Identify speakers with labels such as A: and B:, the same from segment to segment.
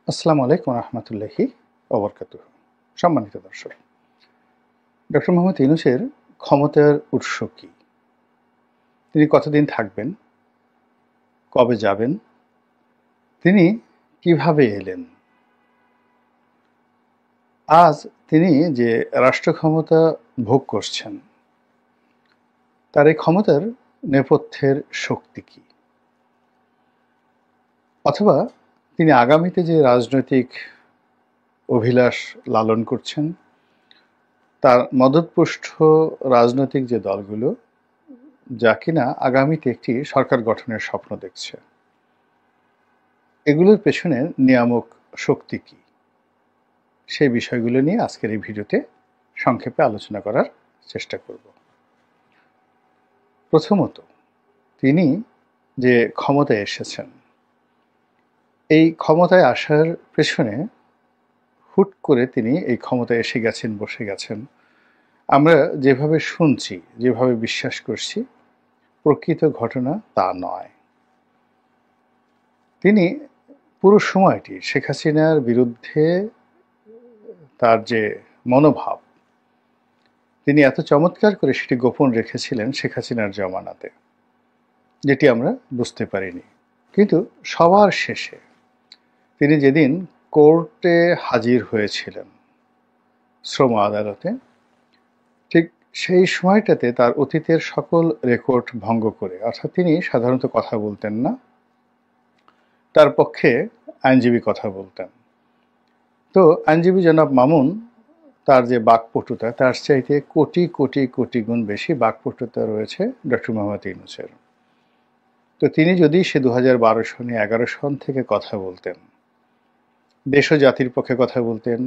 A: আসসালামু আলাইকুম রহমতুল্লাহি ওবরকাতুহ। সম্মানিত দর্শক, ডক্টর মোহাম্মদ ইউনূসের ক্ষমতার উৎস কি? তিনি কতদিন থাকবেন? কবে যাবেন? তিনি কিভাবে এলেন? আজ তিনি যে রাষ্ট্র ক্ষমতা ভোগ করছেন, তার এই ক্ষমতার নেপথ্যের শক্তি কি? অথবা তিনি আগামীতে যে রাজনৈতিক অভিলাষ লালন করছেন, তার মদতপুষ্ট রাজনৈতিক যে দলগুলো, যা কিনা আগামীতে একটি সরকার গঠনের স্বপ্ন দেখছে, এগুলোর পেছনে নিয়ামক শক্তি কি? সেই বিষয়গুলো নিয়ে আজকের এই ভিডিওতে সংক্ষেপে আলোচনা করার চেষ্টা করব। প্রথমত, তিনি যে ক্ষমতায় এসেছেন, এই ক্ষমতায় আসার পেছনে হুট করে তিনি এই ক্ষমতায় এসে গেছেন, বসে গেছেন, আমরা যেভাবে শুনছি, যেভাবে বিশ্বাস করছি, প্রকৃত ঘটনা তা নয়। তিনি পুরো সময়টি শেখ হাসিনার বিরুদ্ধে তার যে মনোভাব, তিনি এত চমৎকার করে সেটি গোপন রেখেছিলেন শেখ হাসিনার জমানাতে, যেটি আমরা বুঝতে পারিনি। কিন্তু সবার শেষে তিনি যেদিন কোর্টে হাজির হয়েছিলেন, শ্রম আদালতে, ঠিক সেই সময়টাতে তার অতীতের সকল রেকর্ড ভঙ্গ করে, অর্থাৎ তিনি সাধারণত কথা বলতেন না, তার পক্ষে আইনজীবী কথা বলতেন। তো আইনজীবী জনাব মামুন, তার যে বাকপটুতা, তার চাইতে কোটি কোটি কোটি গুণ বেশি বাকপটুতা রয়েছে ডক্টর মোহাম্মদ ইউনূসের। তো তিনি যদি সে 2012 সনে 11 সন থেকে কথা বলতেন, দেশ ও জাতির পক্ষে কথা বলতেন,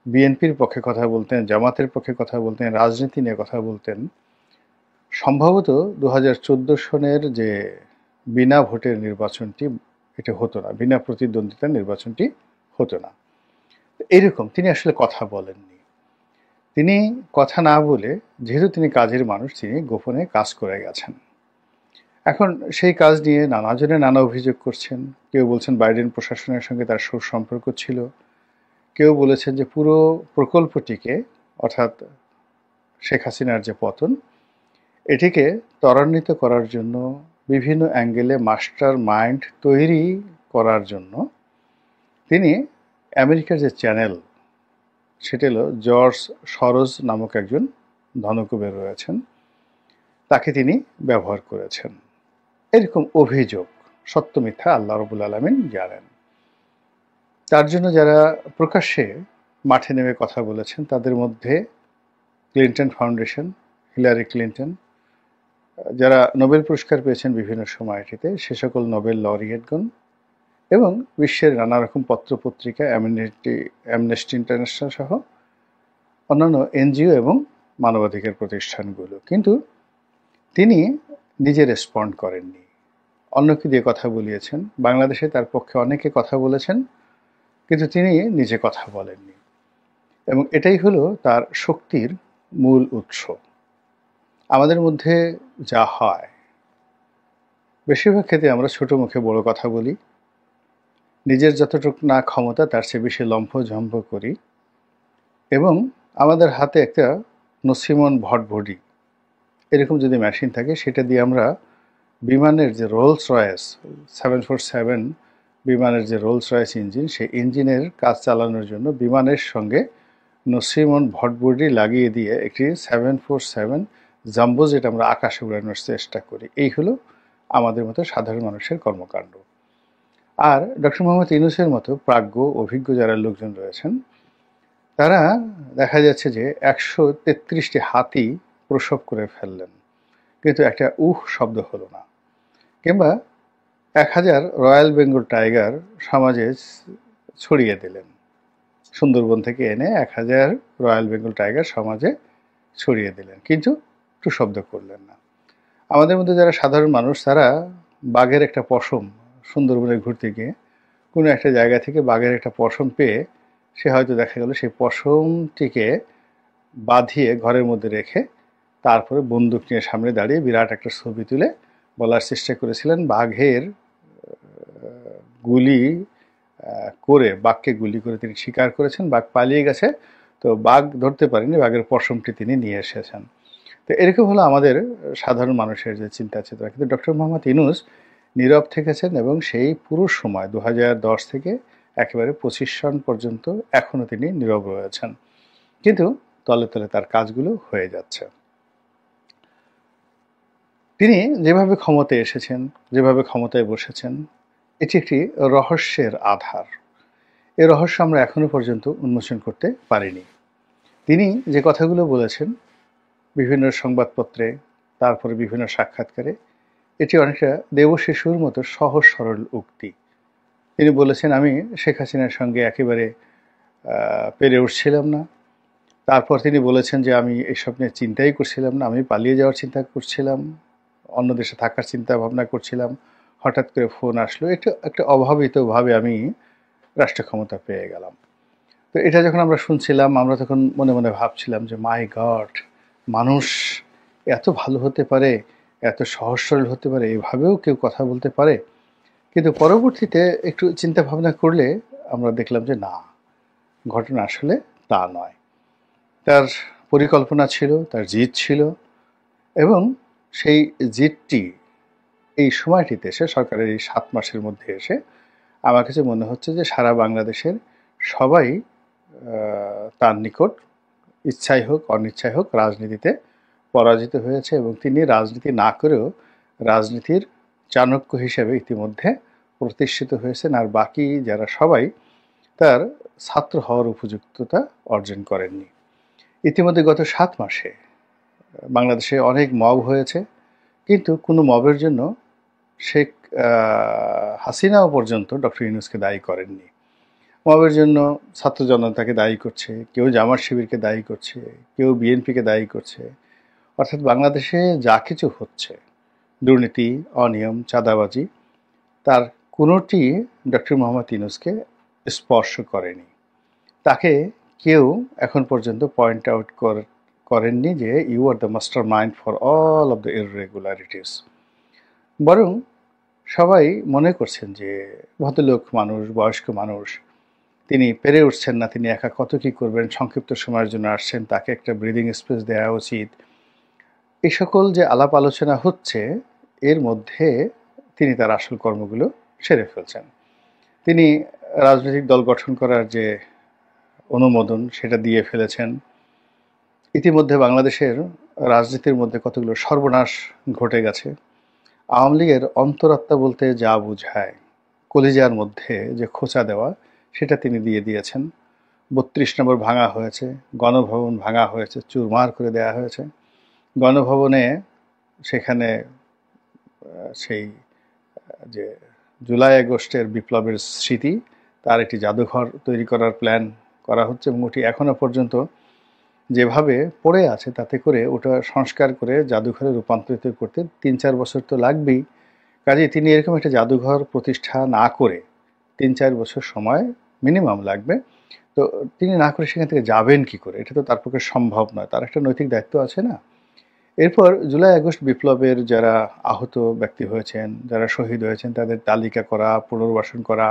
A: বিএনপির পক্ষে কথা বলতেন, জামাতের পক্ষে কথা বলতেন, রাজনীতি নিয়ে কথা বলতেন, সম্ভবত 2014 সনের যে বিনা ভোটের নির্বাচনটি, এটা হতো না, বিনা প্রতিদ্বন্দ্বিতার নির্বাচনটি হতো না। এইরকম তিনি আসলে কথা বলেননি। তিনি কথা না বলে, যেহেতু তিনি কাজের মানুষ, তিনি গোপনে কাজ করে গেছেন। এখন সেই কাজ নিয়ে নানাজনে নানা অভিযোগ করছেন। কেউ বলছেন বাইডেন প্রশাসনের সঙ্গে তার সুসম্পর্ক ছিল, কেউ বলেছেন যে পুরো প্রকল্পটিকে, অর্থাৎ শেখ হাসিনার যে পতন, এটিকে ত্বরান্বিত করার জন্য, বিভিন্ন অ্যাঙ্গেলে মাস্টার মাইন্ড তৈরি করার জন্য তিনি আমেরিকার যে চ্যানেল, সেটা হলো জর্জ সরোজ নামক একজন ধনকুবের রয়েছেন, তাকে তিনি ব্যবহার করেছেন। এরকম অভিযোগ, সত্য মিথ্যা আল্লাহ রাব্বুল আলামিন জানেন। তার জন্য যারা প্রকাশ্যে মাঠে নেমে কথা বলেছেন, তাদের মধ্যে ক্লিন্টন ফাউন্ডেশন, হিলারি ক্লিন্টন, যারা নোবেল পুরস্কার পেয়েছেন বিভিন্ন সময়টিতে, সে সকল নোবেল লরিয়েটগণ, এবং বিশ্বের নানা রকম পত্রপত্রিকা, অ্যামনেস্টি ইন্টারন্যাশনাল সহ অন্যান্য এনজিও এবং মানবাধিকার প্রতিষ্ঠানগুলো। কিন্তু তিনি নিজে রেসপন্ড করেননি, অন্যকে দিয়ে কথা বলিয়েছেন। বাংলাদেশে তার পক্ষে অনেকে কথা বলেছেন, কিন্তু তিনি নিজে কথা বলেননি, এবং এটাই হলো তার শক্তির মূল উৎস। আমাদের মধ্যে যা হয়, বেশিরভাগ ক্ষেত্রে আমরা ছোট মুখে বড় কথা বলি, নিজের যতটুকু না ক্ষমতা তার চেয়ে বেশি লম্ফঝম্প করি, এবং আমাদের হাতে একটা নসিমন ভটভটি এরকম যদি মেশিন থাকে, সেটা দিয়ে আমরা বিমানের যে রোলস রয়েস 747 বিমানের যে রোলস রয়েস ইঞ্জিন, সেই ইঞ্জিনের কাজ চালানোর জন্য বিমানের সঙ্গে নসিমন ভটভটি লাগিয়ে দিয়ে একটি 747 জাম্বো যেটা আমরা আকাশে উড়ানোর চেষ্টা করি। এই হলো আমাদের মতো সাধারণ মানুষের কর্মকাণ্ড। আর ডক্টর মোহাম্মদ ইউনূসের মতো প্রাজ্ঞ অভিজ্ঞ যারা লোকজন রয়েছেন, তারা দেখা যাচ্ছে যে 133টি হাতি প্রসব করে ফেললেন, কিন্তু একটা শব্দ হলো না। কিংবা 1000 রয়্যাল বেঙ্গল টাইগার সমাজে ছড়িয়ে দিলেন, সুন্দরবন থেকে এনে 1000 রয়্যাল বেঙ্গল টাইগার সমাজে ছড়িয়ে দিলেন, কিন্তু একটু শব্দ করলেন না। আমাদের মধ্যে যারা সাধারণ মানুষ, তারা বাঘের একটা পশম, সুন্দরবনে ঘুরতে গিয়ে কোনো একটা জায়গা থেকে বাঘের একটা পশম পেয়ে, সে হয়তো দেখা গেল সেই পশমটিকে বাঁধিয়ে ঘরের মধ্যে রেখে তারপরে বন্দুক নিয়ে সামনে দাঁড়িয়ে বিরাট একটা ছবি তুলে বলার চেষ্টা করেছিলেন, বাঘের গুলি করে বাঘকে গুলি করে তিনি শিকার করেছেন, বাঘ পালিয়ে গেছে, তো বাঘ ধরতে পারেনি, বাঘের পশমটি তিনি নিয়ে এসেছেন। তো এরকম হলো আমাদের সাধারণ মানুষের যে চিন্তা চেতনা। কিন্তু ডক্টর মোহাম্মদ ইউনূস নীরব থেকেছেন এবং সেই পুরো সময় 2010 থেকে একেবারে 25 সন পর্যন্ত এখনো তিনি নীরব রয়েছেন, কিন্তু তলে তলে তার কাজগুলো হয়ে যাচ্ছে। তিনি যেভাবে ক্ষমতায় এসেছেন, যেভাবে ক্ষমতায় বসেছেন, এটি একটি রহস্যের আধার। এই রহস্য আমরা এখনো পর্যন্ত উন্মোচন করতে পারিনি। তিনি যে কথাগুলো বলেছেন বিভিন্ন সংবাদপত্রে, তারপরে বিভিন্ন সাক্ষাৎকারে, এটি অনেকটা দেবশিশুর মতো সহজ সরল উক্তি। তিনি বলেছেন, আমি শেখ হাসিনার সঙ্গে একেবারে পেরে উঠছিলাম না। তারপর তিনি বলেছেন যে আমি এইসব নিয়ে চিন্তাই করছিলাম না, আমি পালিয়ে যাওয়ার চিন্তা করছিলাম, অন্য দেশে থাকার চিন্তা ভাবনা করছিলাম, হঠাৎ করে ফোন আসলো, একটা অভাবিতভাবে আমি রাষ্ট্র ক্ষমতা পেয়ে গেলাম। তো এটা যখন আমরা শুনছিলাম, আমরা তখন মনে মনে ভাবছিলাম যে মাই গড, মানুষ এত ভালো হতে পারে, এত সহজ সরল হতে পারে, এভাবেও কেউ কথা বলতে পারে। কিন্তু পরবর্তীতে একটু চিন্তা ভাবনা করলে আমরা দেখলাম যে না, ঘটনা আসলে তা নয়। তার পরিকল্পনা ছিল, তার জিদ ছিল, এবং সেই জিদটি এই সময়টিতে এসে, সরকারের এই 7 মাসের মধ্যে এসে আমার কাছে মনে হচ্ছে যে সারা বাংলাদেশের সবাই তার নিকট ইচ্ছাই হোক অনিচ্ছাই হোক রাজনীতিতে পরাজিত হয়েছে, এবং তিনি রাজনীতি না করেও রাজনীতির চাণক্য হিসেবে ইতিমধ্যে প্রতিষ্ঠিত হয়েছেন, আর বাকি যারা সবাই তার ছাত্র হওয়ার উপযুক্ততা অর্জন করেননি। ইতিমধ্যে গত 7 মাসে বাংলাদেশে অনেক মব হয়েছে, কিন্তু কোনো মবের জন্য শেখ হাসিনাও পর্যন্ত ডক্টর ইউনূসকে দায়ী করেননি। মবের জন্য ছাত্র জনতাকে দায়ী করছে, কেউ জামাত শিবিরকে দায়ী করছে, কেউ বিএনপিকে দায়ী করছে। অর্থাৎ বাংলাদেশে যা কিছু হচ্ছে, দুর্নীতি, অনিয়ম, চাঁদাবাজি, তার কোনোটি ডক্টর মোহাম্মদ ইউনূসকে স্পর্শ করেনি। তাকে কেউ এখন পর্যন্ত পয়েন্ট আউট করেননি যে you are the mastermind for all of the irregularities. বরং সবাই মনে করছেন যে ভদ্রলোক মানুষ, বয়স্ক মানুষ, তিনি পেরে উঠছেন না, তিনি একা কত কী করবেন, সংক্ষিপ্ত সময়ের জন্য আসছেন, তাকে একটা ব্রিদিং স্পেস দেওয়া উচিত। এই সকল যে আলাপ আলোচনা হচ্ছে, এর মধ্যে তিনি তার আসল কর্মগুলো সেরে ফেলছেন। তিনি রাজনৈতিক দল গঠন করার যে অনুমোদন, সেটা দিয়ে ফেলেছেন। ইতিমধ্যে বাংলাদেশের রাজনীতির মধ্যে কতগুলো সর্বনাশ ঘটে গেছে। আওয়ামী লীগের অন্তরাত্মা বলতে যা বোঝায়, কলিজার মধ্যে যে খোঁচা দেওয়া, সেটা তিনি দিয়ে দিয়েছেন। 32 নম্বর ভাঙা হয়েছে, গণভবন ভাঙা হয়েছে, চুরমার করে দেয়া হয়েছে। গণভবনে সেখানে সেই যে জুলাই আগস্টের বিপ্লবের স্মৃতি, তার একটি জাদুঘর তৈরি করার প্ল্যান করা হচ্ছে, এবং ওটি এখনও পর্যন্ত যেভাবে পড়ে আছে, তাতে করে ওটা সংস্কার করে জাদুঘরে রূপান্তরিত করতে 3-4 বছর তো লাগবেই। কাজেই তিনি এরকম একটা জাদুঘর প্রতিষ্ঠা না করে 3-4 বছর সময় মিনিমাম লাগবে। তো তিনি না করে সেখান থেকে যাবেন কি করে? এটা তো তার পক্ষে সম্ভব নয়, তার একটা নৈতিক দায়িত্ব আছে না? এরপর জুলাই আগস্ট বিপ্লবের যারা আহত ব্যক্তি হয়েছেন, যারা শহীদ হয়েছেন, তাদের তালিকা করা, পুনর্বাসন করা,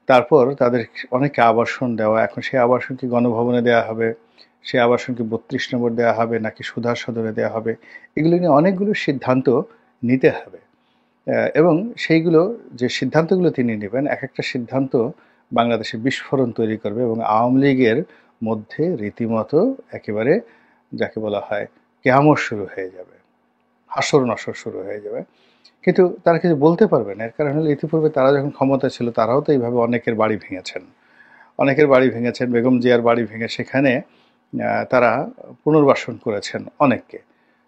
A: তারপর তাদের অনেকে আবাসন দেওয়া। এখন সেই আবাসন কি গণভবনে দেওয়া হবে, সেই আবাসন কি 32 নম্বর দেওয়া হবে, নাকি সুধা সদনে দেওয়া হবে, এগুলো নিয়ে অনেকগুলো সিদ্ধান্ত নিতে হবে। এবং সেইগুলো যে সিদ্ধান্তগুলো তিনি নেবেন, এক একটা সিদ্ধান্ত বাংলাদেশে বিস্ফোরণ তৈরি করবে, এবং আওয়ামী লীগের মধ্যে রীতিমতো একেবারে যাকে বলা হয় কেয়ামত শুরু হয়ে যাবে, হাসর নসর শুরু হয়ে যাবে। কিন্তু তারা কিছু বলতে পারবে না। এর কারণ হলো ইতিপূর্বে তারা যখন ক্ষমতা ছিল, তারাও তো এইভাবে অনেকের বাড়ি ভেঙেছেন, অনেকের বাড়ি ভেঙেছেন। বেগম জিয়ার বাড়ি ভেঙে সেখানে তারা পুনর্বাসন করেছেন অনেককে।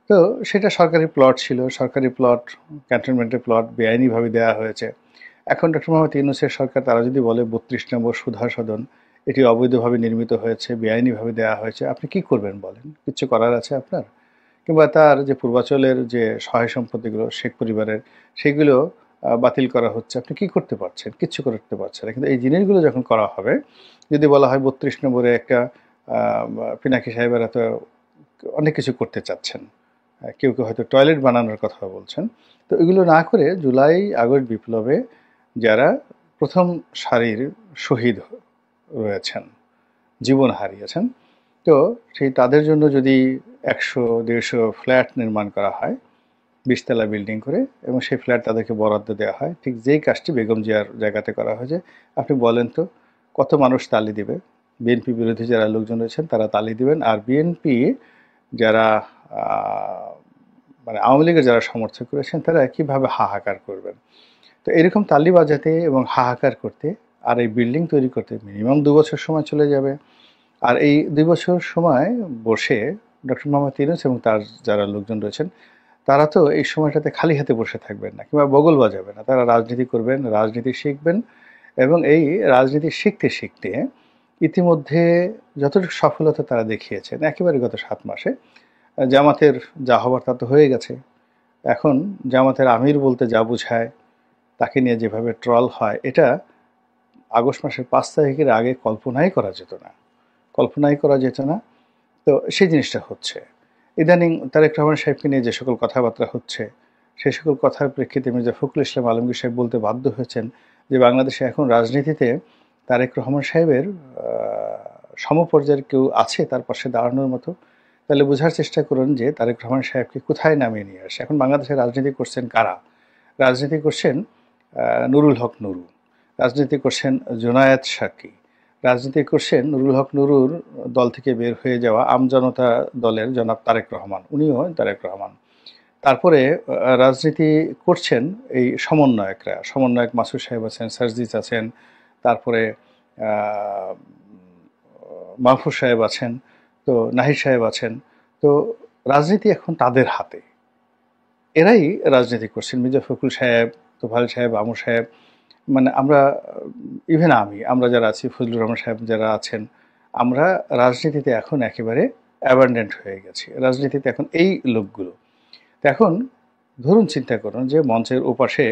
A: তো সেটা সরকারি প্লট ছিল, সরকারি প্লট, ক্যান্টনমেন্টের প্লট বেআইনিভাবে দেওয়া হয়েছে। এখন ডক্টর মোহাম্মদ ইউনূসের সরকার, তারা যদি বলে 32 নম্বর সুধা সদন এটি অবৈধভাবে নির্মিত হয়েছে, বেআইনিভাবে দেওয়া হয়েছে, আপনি কি করবেন বলেন? কিচ্ছু করার আছে আপনার? কিংবা তার যে পূর্বাচলের যে সহায় সম্পত্তিগুলো শেখ পরিবারের, সেগুলো বাতিল করা হচ্ছে, আপনি কি করতে পারছেন? কিচ্ছু করতে পারছেন না। কিন্তু এই জিনিসগুলো যখন করা হবে, যদি বলা হয় 32 নম্বরে একটা পিনাকি সাহেবেরা তো অনেক কিছু করতে চাচ্ছেন, কেউ কেউ হয়তো টয়লেট বানানোর কথা বলছেন, তো এগুলো না করে জুলাই আগস্ট বিপ্লবে যারা প্রথম সারির শহীদ রয়েছেন, জীবন হারিয়েছেন। তো সেই তাদের জন্য যদি 100-150 ফ্ল্যাট নির্মাণ করা হয় 20 তলা বিল্ডিং করে, এবং সেই ফ্ল্যাট তাদেরকে বরাদ্দ দেওয়া হয়, ঠিক যেই কাজটি বেগম জিয়ার জায়গাতে করা হয়েছে, আপনি বলেন তো কত মানুষ তালি দিবে? বিএনপি বিরোধী যারা লোকজন রয়েছেন তারা তালি দিবেন, আর বিএনপি যারা মানে আওয়ামী লীগের যারা সমর্থক রয়েছেন তারা কীভাবে হাহাকার করবেন? তো এরকম তালি বাজাতে এবং হাহাকার করতে আর এই বিল্ডিং তৈরি করতে মিনিমাম 2 বছর সময় চলে যাবে। আর এই 2 বছর সময় বসে ডক্টর মোহাম্মদ ইউনূস এবং তার যারা লোকজন রয়েছেন তারা তো এই সময়টাতে খালি হাতে বসে থাকবেন না, কিংবা বগল বাজাবে না। তারা রাজনীতি করবেন, রাজনীতি শিখবেন, এবং এই রাজনীতি শিখতে শিখতে ইতিমধ্যে যতটুকু সফলতা তারা দেখিয়েছেন একেবারে গত 7 মাসে, জামাতের যা হবার তা তো হয়ে গেছে। এখন জামাতের আমির বলতে যা বোঝায়, তাকে নিয়ে যেভাবে ট্রল হয়, এটা আগস্ট মাসের 5 তারিখের আগে কল্পনাই করা যেত না, কল্পনাই করা যেত না। তো সেই জিনিসটা হচ্ছে। ইদানিং তারেক রহমান সাহেবকে নিয়ে যে সকল কথাবার্তা হচ্ছে, সেই সকল কথার প্রেক্ষিতে মির্জা ফখরুল ইসলাম আলমগীর সাহেব বলতে বাধ্য হয়েছেন যে বাংলাদেশে এখন রাজনীতিতে তারেক রহমান সাহেবের সমপর্যায়ের কেউ আছে তার পাশে দাঁড়ানোর মতো। তাহলে বোঝার চেষ্টা করুন যে তারেক রহমান সাহেবকে কোথায় নামিয়ে নিয়ে আসে। এখন বাংলাদেশে রাজনীতি করছেন কারা? রাজনীতি করছেন নুরুল হক নুরু, রাজনীতি করছেন জুনায়েদ সাকি, রাজনীতি করছেন নুরুল হক নুরুর দল থেকে বের হয়ে যাওয়া আমজনতা দলের জনাব তারেক রহমান, উনিও তারেক রহমান। তারপরে রাজনীতি করছেন এই সমন্বয়করা, সমন্বয়ক মাসুদ সাহেব আছেন, সার্জিস আছেন, তারপরে মাহফুজ সাহেব আছেন, তো নাহিদ সাহেব আছেন। তো রাজনীতি এখন তাদের হাতে, এরাই রাজনীতি করছেন। মির্জা ফখরুল সাহেব, তোফায়েল সাহেব, আমর সাহেব, মানে আমরা ইভেন আমরা যারা আছি, ফজলুর রহমান সাহেব যারা আছেন, আমরা রাজনীতিতে এখন একেবারে অ্যাবান্ডেন্ট হয়ে গেছি। রাজনীতিতে এখন এই লোকগুলো। তো এখন ধরুন চিন্তা করুন যে মঞ্চের ওপাশে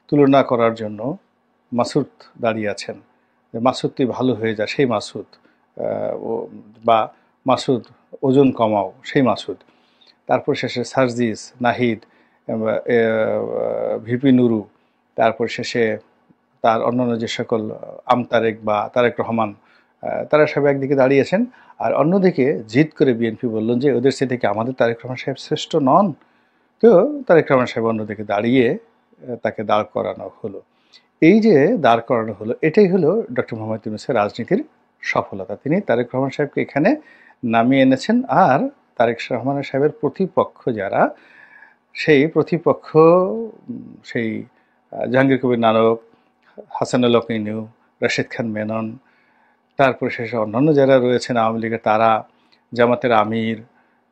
A: তুলনা করার জন্য মাসুদ দাঁড়িয়ে আছেন, মাসুদ তুই ভালো হয়ে যা, সেই মাসুদ, বা মাসুদ ওজন কমাও, সেই মাসুদ। তারপর শেষে সার্জিস, নাহিদ, ভিপি নুরু, তারপর শেষে তার অন্যান্য যে সকল তারেক বা তারেক রহমান, তারা সব একদিকে দাঁড়িয়েছেন, আর অন্যদিকে জিদ করে বিএনপি বললেন যে ওদের সে থেকে আমাদের তারেক রহমান সাহেব শ্রেষ্ঠ নন। তো তারেক রহমান সাহেব অন্যদিকে দাঁড়িয়ে তাকে দাঁড় করানো হলো। এই যে দাঁড় করানো হলো, এটাই হলো ডক্টর মোহাম্মদ ইউনূসের রাজনীতির সফলতা। তিনি তারেক রহমান সাহেবকে এখানে নামিয়ে এনেছেন, আর তারেক রহমান সাহেবের প্রতিপক্ষ যারা, সেই প্রতিপক্ষ সেই জাহাঙ্গীর কবির নানক, হাসানুল হক ইনু, রাশেদ খান মেনন, তারপর শেষে অন্যান্য যারা রয়েছেন আওয়ামী লীগের তারা, জামাতের আমির,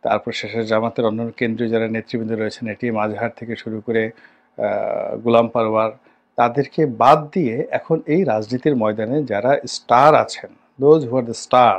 A: তারপর শেষে জামাতের অন্যান্য কেন্দ্রীয় যারা নেতৃবৃন্দ রয়েছেন, এটিএম আজহার থেকে শুরু করে গোলাম পারওয়ার, তাদেরকে বাদ দিয়ে এখন এই রাজনীতির ময়দানে যারা স্টার আছেন, those who are the star,